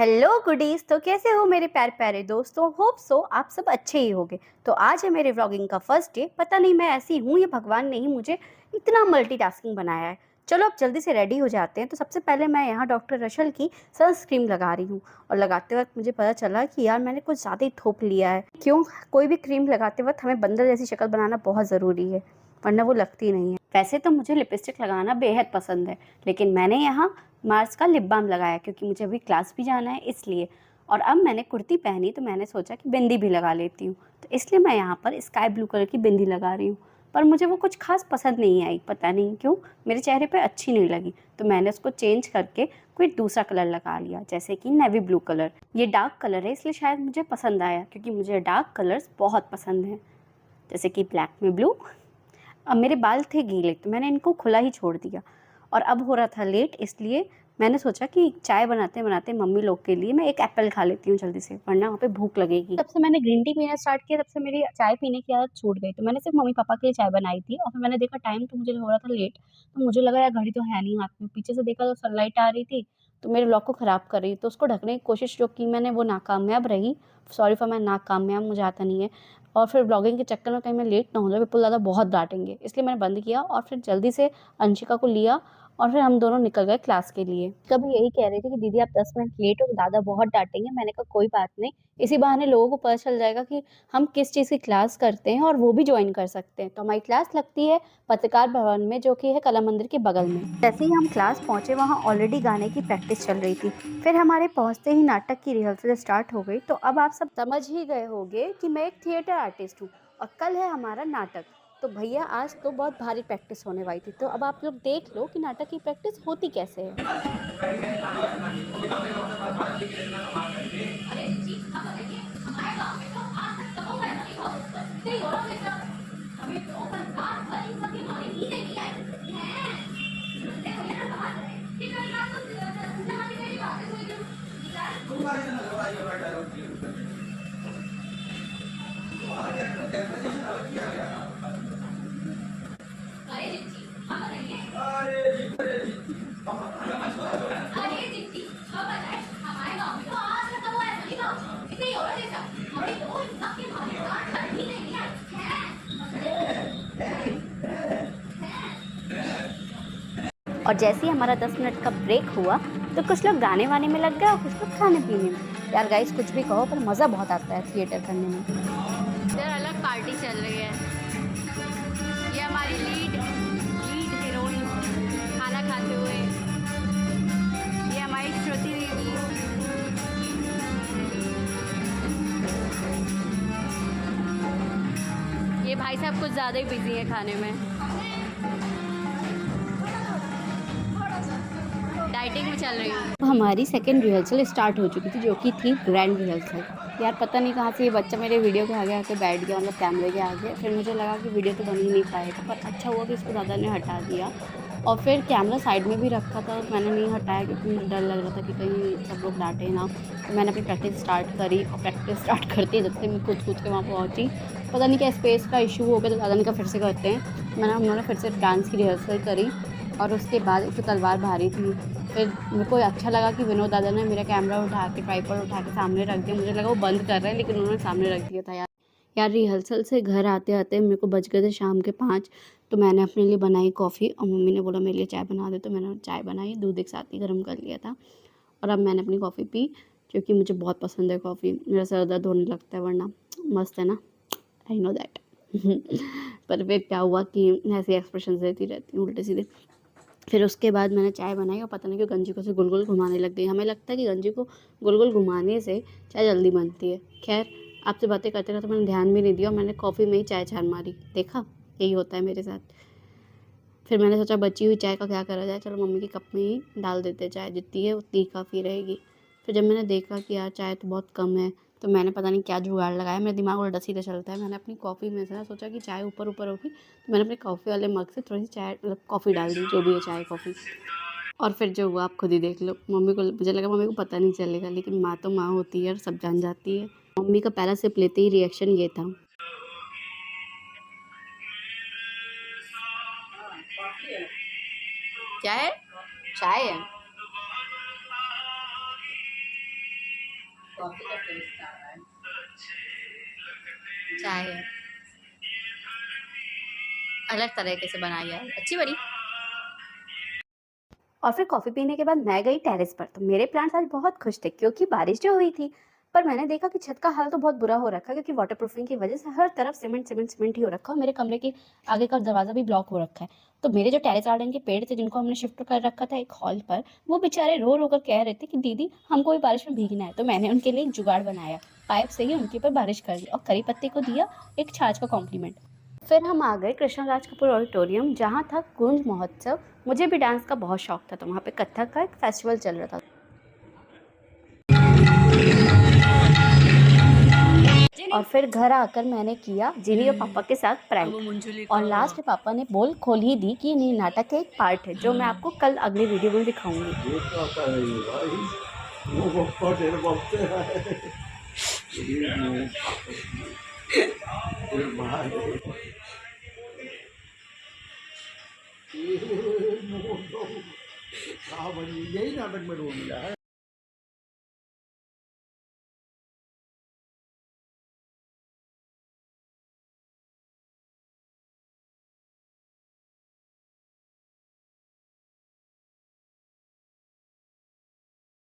Hello goodies. तो कैसे हो मेरे प्यारे प्यारे दोस्तों। होप सो आप सब अच्छे ही होंगे। तो आज है मेरे व्लॉगिंग का फर्स्ट डे। पता नहीं मैं ऐसी हूँ या भगवान ने ही मुझे इतना मल्टीटास्किंग बनाया है। चलो अब जल्दी से रेडी हो जाते हैं। तो सबसे पहले मैं यहाँ डॉक्टर रशल की सनस्क्रीन लगा रही हूँ और लगाते वक्त मुझे पता चला कि यार मैंने कुछ ज़्यादा ही थोप लिया है। क्यों, कोई भी क्रीम लगाते वक्त हमें बंदर जैसी शक्ल बनाना बहुत ज़रूरी है, वरना वो लगती नहीं है। वैसे तो मुझे लिपस्टिक लगाना बेहद पसंद है, लेकिन मैंने यहाँ मार्स का लिप बाम लगाया क्योंकि मुझे अभी क्लास भी जाना है इसलिए। और अब मैंने कुर्ती पहनी तो मैंने सोचा कि बिंदी भी लगा लेती हूँ, तो इसलिए मैं यहाँ पर स्काई ब्लू कलर की बिंदी लगा रही हूँ। पर मुझे वो कुछ खास पसंद नहीं आई, पता नहीं क्यों मेरे चेहरे पे अच्छी नहीं लगी। तो मैंने उसको चेंज करके कोई दूसरा कलर लगा लिया, जैसे कि नेवी ब्लू कलर। ये डार्क कलर है इसलिए शायद मुझे पसंद आया, क्योंकि मुझे डार्क कलर्स बहुत पसंद हैं, जैसे कि ब्लैक में ब्लू। अब मेरे बाल थे गीले तो मैंने इनको खुला ही छोड़ दिया, और अब हो रहा था लेट, इसलिए मैंने सोचा कि चाय बनाते बनाते मम्मी लोग के लिए मैं एक एप्पल खा लेती हूँ जल्दी से, वरना वहाँ पे भूख लगेगी। तब से मैंने ग्रीन टी पीना स्टार्ट किया, तब से मेरी चाय पीने की आदत छूट गई। तो मैंने सिर्फ मम्मी पापा के लिए चाय बनाई थी, और फिर मैंने देखा टाइम तो मुझे हो रहा था लेट, तो मुझे लगा यार घड़ी तो है नहीं हाथ में। पीछे से देखा तो सनलाइट आ रही थी, तो मेरे व्लॉग को ख़राब कर रही, तो उसको ढकने की कोशिश जो की मैंने वो नाकामयाब रही। सॉरी फॉर मैं नाकामयाब, मुझे आता नहीं है। और फिर ब्लॉगिंग के चक्कर में कहीं मैं लेट ना हो जाए, बिल्कुल ज़्यादा बहुत डांटेंगे, इसलिए मैंने बंद किया। और फिर जल्दी से अंशिका को लिया और फिर हम दोनों निकल गए क्लास के लिए। कभी यही कह रही थी कि दीदी आप 10 मिनट लेट हो तो दादा बहुत डांटेंगे। मैंने कहा कोई बात नहीं, इसी बहाने लोगों को पता चल जाएगा कि हम किस चीज़ की क्लास करते हैं और वो भी ज्वाइन कर सकते हैं। तो हमारी क्लास लगती है पत्रकार भवन में, जो कि है कला मंदिर के बगल में। जैसे ही हम क्लास पहुंचे वहाँ ऑलरेडी गाने की प्रैक्टिस चल रही थी। फिर हमारे पहुंचते ही नाटक की रिहर्सल स्टार्ट हो गई। तो अब आप सब समझ ही गए होंगे कि मैं एक थिएटर आर्टिस्ट हूँ और कल है हमारा नाटक। तो भैया आज तो बहुत भारी प्रैक्टिस होने वाली थी। तो अब आप लोग देख लो कि नाटक की प्रैक्टिस होती कैसे है। और जैसे ही हमारा 10 मिनट का ब्रेक हुआ तो कुछ लोग गाने वाने में लग गए और कुछ लोग खाने पीने में। यार गाइस कुछ भी कहो, पर मज़ा बहुत आता है थिएटर करने में। इधर अलग पार्टी चल रही है। ये हमारी लीड हीरोइन खाना खाते हुए। ये हमारी श्रुति दीदी। ये भाई साहब कुछ ज़्यादा ही बिजी है खाने में, डाइटिंग में चल रही हूँ। तो हमारी सेकेंड रिहर्सल स्टार्ट हो चुकी थी, जो कि थी ग्रैंड रिहर्सल। यार पता नहीं कहाँ से ये बच्चा मेरे वीडियो के आगे आके बैठ गया, मतलब कैमरे के आगे। फिर मुझे लगा कि वीडियो तो बन ही नहीं पाएगा, पर अच्छा हुआ कि इसको दादा ने हटा दिया। और फिर कैमरा साइड में भी रखा था, मैंने नहीं हटाया क्योंकि मुझे डर लग रहा था कि कहीं सब लोग डांटे ना। तो मैंने अपनी प्रैक्टिस स्टार्ट करी, और प्रैक्टिस स्टार्ट करती है जब से मैं कूद के वहाँ पहुँची। पता नहीं क्या स्पेस का इशू हो गया, तो दादा ने कहा फिर से करते हैं। हम लोगों ने फिर से डांस की रिहर्सल करी, और उसके बाद एक तो तलवार भारी थी। फिर मेरे को अच्छा लगा कि विनोद दादा ने मेरा कैमरा उठा के, ट्राइपॉड उठा के सामने रख दिया। मुझे लगा वो बंद कर रहे हैं, लेकिन उन्होंने सामने रख दिया था। यार रिहर्सल से घर आते आते मेरे को बज गए थे शाम के 5। तो मैंने अपने लिए बनाई कॉफ़ी, और मम्मी ने बोला मेरे लिए चाय बना दे, तो मैंने चाय बनाई, दूध एक साथ ही गर्म कर लिया था। और अब मैंने अपनी कॉफ़ी पी, क्योंकि मुझे बहुत पसंद है कॉफ़ी। मेरा सर दर्द होने लगता है वरना। मस्त है ना, आई नो दैट। पर फिर क्या हुआ कि ऐसे एक्सप्रेशन देती रहती हूँ उल्टे सीधे। फिर उसके बाद मैंने चाय बनाई, और पता नहीं क्यों गंजी को से गुल गुल घुमाने लग गई। हमें लगता है कि गंजी को गुल गुल घुमाने से चाय जल्दी बनती है। खैर आपसे बातें करते करते मैंने ध्यान भी नहीं दिया, और मैंने कॉफ़ी में ही चाय छान मारी। देखा, यही होता है मेरे साथ। फिर मैंने सोचा बची हुई चाय का क्या करा जाए, चलो मम्मी के कप में ही डाल देते चाय, जितनी है उतनी काफ़ी रहेगी। फिर जब मैंने देखा कि यार चाय तो बहुत कम है, तो मैंने पता नहीं क्या जुगाड़ लगाया, मेरा दिमाग उल्टा सीधा चलता है। मैंने अपनी कॉफ़ी में से ना सोचा कि चाय ऊपर ऊपर होगी, तो मैंने अपने कॉफ़ी वाले मग से थोड़ी सी चाय, मतलब कॉफ़ी डाल दी, जो भी है चाय कॉफ़ी। और फिर जो हुआ आप खुद ही देख लो। मम्मी को, मुझे लगा मम्मी को पता नहीं चलेगा, लेकिन माँ तो माँ होती है और सब जान जाती है। मम्मी का पहला सिप लेते ही रिएक्शन ये था। क्या है? चाय है। कॉफी का टेस्ट आ रहा है। चाय है अलग तरीके से बनाई है, अच्छी बनी। और फिर कॉफ़ी पीने के बाद मैं गई टेरेस पर। तो मेरे प्लांट्स आज बहुत खुश थे क्योंकि बारिश जो हुई थी। पर मैंने देखा कि छत का हाल तो बहुत बुरा हो रखा है क्योंकि वाटरप्रूफिंग की वजह से हर तरफ सीमेंट सीमेंट सीमेंट ही हो रखा है और मेरे कमरे के आगे का दरवाज़ा भी ब्लॉक हो रखा है। तो मेरे जो टेरेस गार्डन के पेड़ थे जिनको हमने शिफ्ट कर रखा था एक हॉल पर, वो बेचारे रो रो कर कह रहे थे कि दीदी हमको भी बारिश में भीगना है। तो मैंने उनके लिए एक जुगाड़ बनाया, पाइप से ही उनके ऊपर बारिश कर दी और करी पत्ते को दिया एक छाछ का कॉम्प्लीमेंट। फिर हम आ गए कृष्णराज कपूर ऑडिटोरियम जहाँ था गूंज महोत्सव। मुझे भी डांस का बहुत शौक था तो वहाँ पे कथक का एक फेस्टिवल चल रहा था। और फिर घर आकर मैंने किया जिनी और पापा के साथ प्रैंक और लास्ट में पापा ने बोल खोल ही दी कि ये नाटक का एक पार्ट है जो मैं आपको कल अगली वीडियो में दिखाऊंगी। ये तो आता नहीं है भाई, वो बप्पा तेरे बप्पे है। ये मुंह ये भाई ये मुंह तो कहाँ बनी, यही नाटक में रोल मिला है।